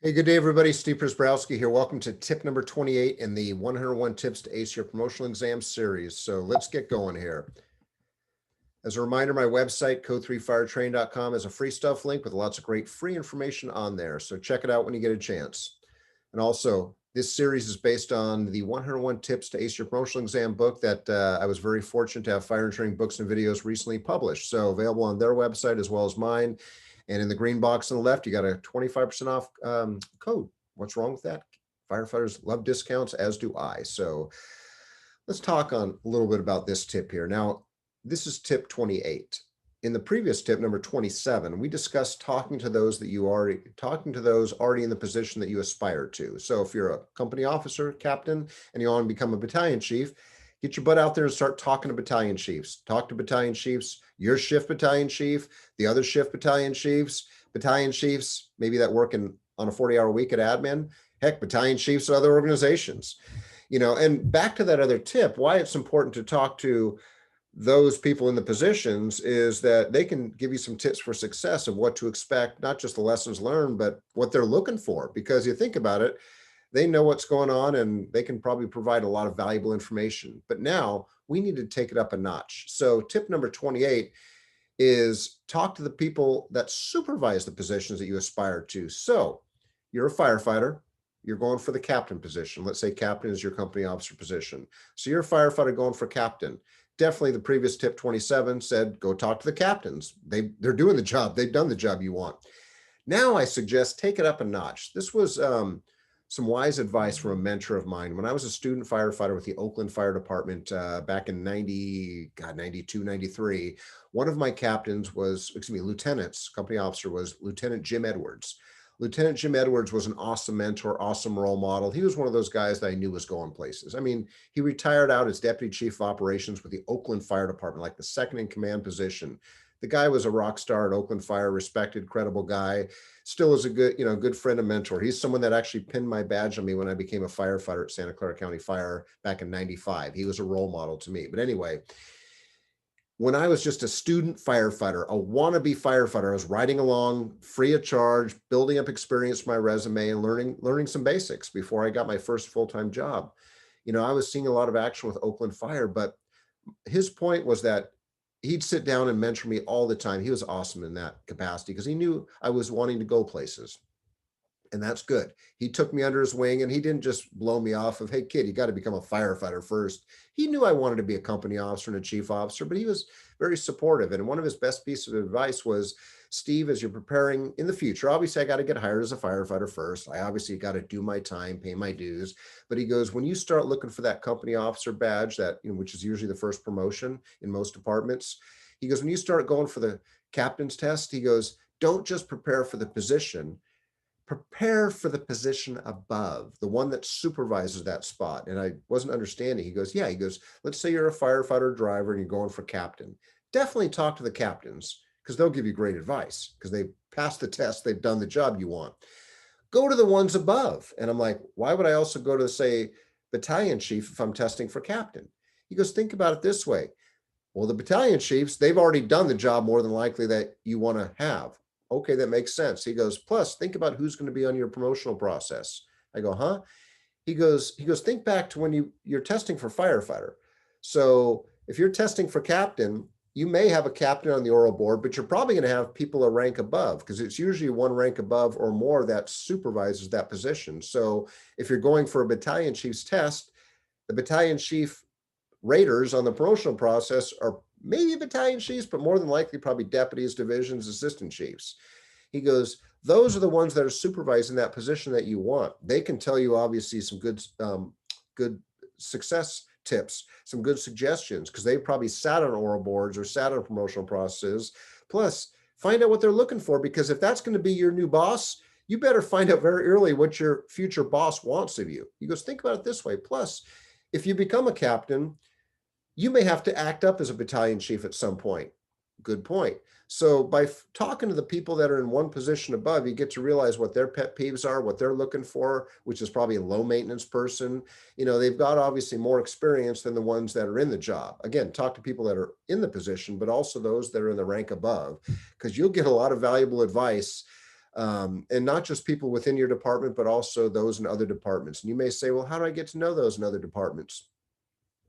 Hey, good day, everybody. Steve Prisbrowski here. Welcome to tip number 28 in the 101 Tips to Ace Your Promotional Exam series. So let's get going here. As a reminder, my website, code3firetrain.com, is a free stuff link with lots of great free information on there. So check it out when you get a chance. And also, this series is based on the 101 Tips to Ace Your Promotional Exam book that I was very fortunate to have Fire and Training Books and Videos recently published. So available on their website as well as mine. And in the green box on the left, you got a 25% off code. What's wrong with that? Firefighters love discounts, as do I. So let's talk on a little bit about this tip here. Now, this is tip 28. In the previous tip, number 27, we discussed talking to those already in the position that you aspire to. So if you're a company officer, captain, and you want to become a battalion chief, get your butt out there and start talking to battalion chiefs. Talk to battalion chiefs, your shift battalion chief, the other shift battalion chiefs, maybe that working on a 40-hour week at admin, heck, battalion chiefs of other organizations. And back to that other tip, why it's important to talk to those people in the positions is that they can give you some tips for success of what to expect, not just the lessons learned, but what they're looking for. Because you think about it, they know what's going on and they can probably provide a lot of valuable information. But now we need to take it up a notch. So tip number 28 is talk to the people that supervise the positions that you aspire to. So you're a firefighter, you're going for the captain position. Let's say captain is your company officer position. So you're a firefighter going for captain. Definitely the previous tip 27 said, go talk to the captains. They're doing the job. They've done the job you want. Now I suggest take it up a notch. This was some wise advice from a mentor of mine. When I was a student firefighter with the Oakland Fire Department back in 92, 93, one of my captains was, lieutenants, company officer was Lieutenant Jim Edwards. Lieutenant Jim Edwards was an awesome mentor, awesome role model. He was one of those guys that I knew was going places. I mean, he retired out as deputy chief of operations with the Oakland Fire Department, like the second in command position. The guy was a rock star at Oakland Fire, respected, credible guy, still is a good friend and mentor. He's someone that actually pinned my badge on me when I became a firefighter at Santa Clara County Fire back in 95. He was a role model to me. But anyway, when I was just a student firefighter, a wannabe firefighter, I was riding along free of charge, building up experience for my resume and learning some basics before I got my first full-time job. I was seeing a lot of action with Oakland Fire, but his point was that he'd sit down and mentor me all the time. He was awesome in that capacity because he knew I was wanting to go places. And that's good. He took me under his wing and he didn't just blow me off of, hey, kid, you got to become a firefighter first. He knew I wanted to be a company officer and a chief officer, but he was very supportive. And one of his best pieces of advice was, Steve, as you're preparing in the future, obviously I got to get hired as a firefighter first. I obviously got to do my time, pay my dues. But he goes, when you start looking for that company officer badge, which is usually the first promotion in most departments, he goes, when you start going for the captain's test, he goes, don't just prepare for the position, prepare for the position above, the one that supervises that spot. And I wasn't understanding. He goes, let's say you're a firefighter driver and you're going for captain. Definitely talk to the captains because they'll give you great advice because they've passed the test. They've done the job you want. Go to the ones above. And I'm like, why would I also go to, say, battalion chief if I'm testing for captain? He goes, think about it this way. Well, the battalion chiefs, they've already done the job more than likely that you want to have. Okay, that makes sense. He goes, plus think about who's going to be on your promotional process. I go, huh? He goes, think back to when you're testing for firefighter. So if you're testing for captain, you may have a captain on the oral board, but you're probably going to have people a rank above because it's usually one rank above or more that supervises that position. So if you're going for a battalion chief's test, the battalion chief raters on the promotional process are maybe battalion chiefs, but more than likely probably deputies, divisions, assistant chiefs. He goes, those are the ones that are supervising that position that you want. They can tell you obviously some good success tips, some good suggestions, because they probably sat on oral boards or sat on promotional processes. Plus, find out what they're looking for, because if that's going to be your new boss, you better find out very early what your future boss wants of you. He goes, think about it this way. Plus, if you become a captain, you may have to act up as a battalion chief at some point. Good point. So by talking to the people that are in one position above, you get to realize what their pet peeves are, what they're looking for, which is probably a low maintenance person. They've got obviously more experience than the ones that are in the job. Again, talk to people that are in the position, but also those that are in the rank above, because you'll get a lot of valuable advice And not just people within your department, but also those in other departments. And you may say, well, how do I get to know those in other departments?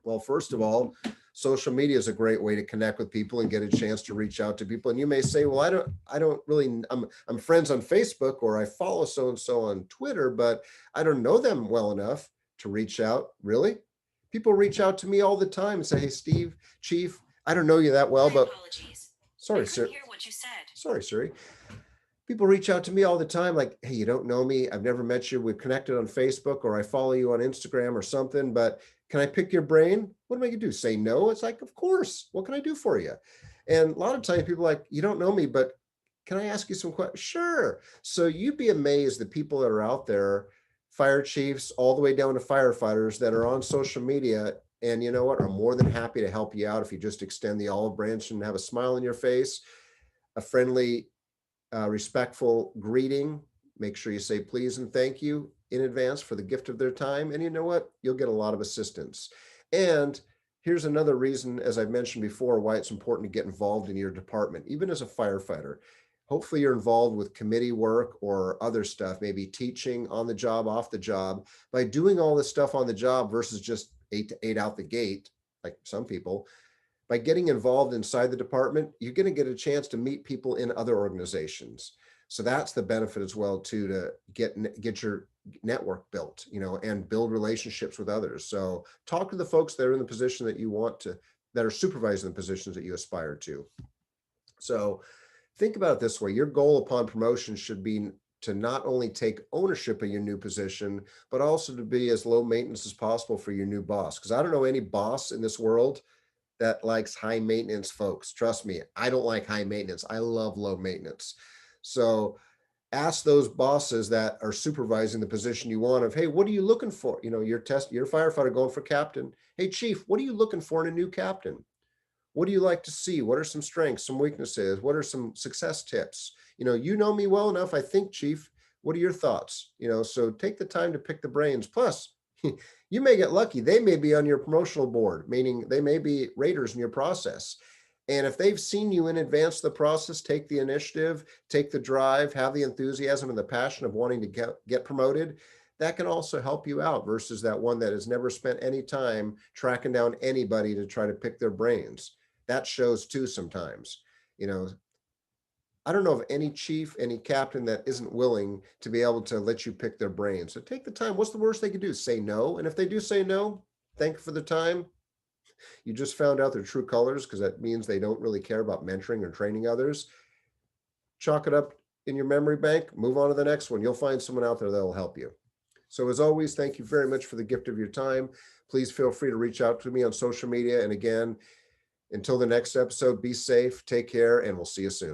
Well, first of all, social media is a great way to connect with people and get a chance to reach out to people. And you may say, well, I don't really, I'm friends on Facebook, or I follow so and so on Twitter, but I don't know them well enough to reach out. Really? People reach out to me all the time and say, hey, Steve, Chief, I don't know you that well, but sorry, sir. Sorry, Siri. People reach out to me all the time like, hey, you don't know me, I've never met you, we've connected on Facebook, or I follow you on Instagram or something, but can I pick your brain? What am I gonna do, say no? It's like, of course, what can I do for you? And a lot of times people are like, you don't know me, but can I ask you some questions? Sure. So you'd be amazed the people that are out there, fire chiefs all the way down to firefighters, that are on social media, and you know what, are more than happy to help you out if you just extend the olive branch and have a smile on your face, a friendly, respectful greeting. Make sure you say please and thank you in advance for the gift of their time. And you know what? You'll get a lot of assistance. And here's another reason, as I've mentioned before, why it's important to get involved in your department, even as a firefighter. Hopefully you're involved with committee work or other stuff, maybe teaching on the job, off the job. By doing all this stuff on the job versus just 8 to 8 out the gate, like some people, by getting involved inside the department, you're going to get a chance to meet people in other organizations. So that's the benefit as well too, to get your network built, and build relationships with others. So talk to the folks that are in the position that you want to, that are supervising the positions that you aspire to. So think about it this way: your goal upon promotion should be to not only take ownership of your new position, but also to be as low maintenance as possible for your new boss. Because I don't know any boss in this world that likes high maintenance folks. Trust me, I don't like high maintenance. I love low maintenance. So ask those bosses that are supervising the position you want of, hey, what are you looking for? Your firefighter going for captain. Hey, chief, what are you looking for in a new captain? What do you like to see? What are some strengths, some weaknesses? What are some success tips? You know me well enough, I think, chief. What are your thoughts? So take the time to pick the brains. Plus, you may get lucky. They may be on your promotional board, meaning they may be raters in your process. And if they've seen you in advance of the process, take the initiative, take the drive, have the enthusiasm and the passion of wanting to get promoted, that can also help you out versus that one that has never spent any time tracking down anybody to try to pick their brains. That shows too sometimes. I don't know of any chief, any captain that isn't willing to be able to let you pick their brain. So take the time. What's the worst they could do? Say no. And if they do say no, thank you for the time. You just found out their true colors, because that means they don't really care about mentoring or training others. Chalk it up in your memory bank, move on to the next one. You'll find someone out there that will help you. So as always, thank you very much for the gift of your time. Please feel free to reach out to me on social media. And again, until the next episode, be safe, take care, and we'll see you soon.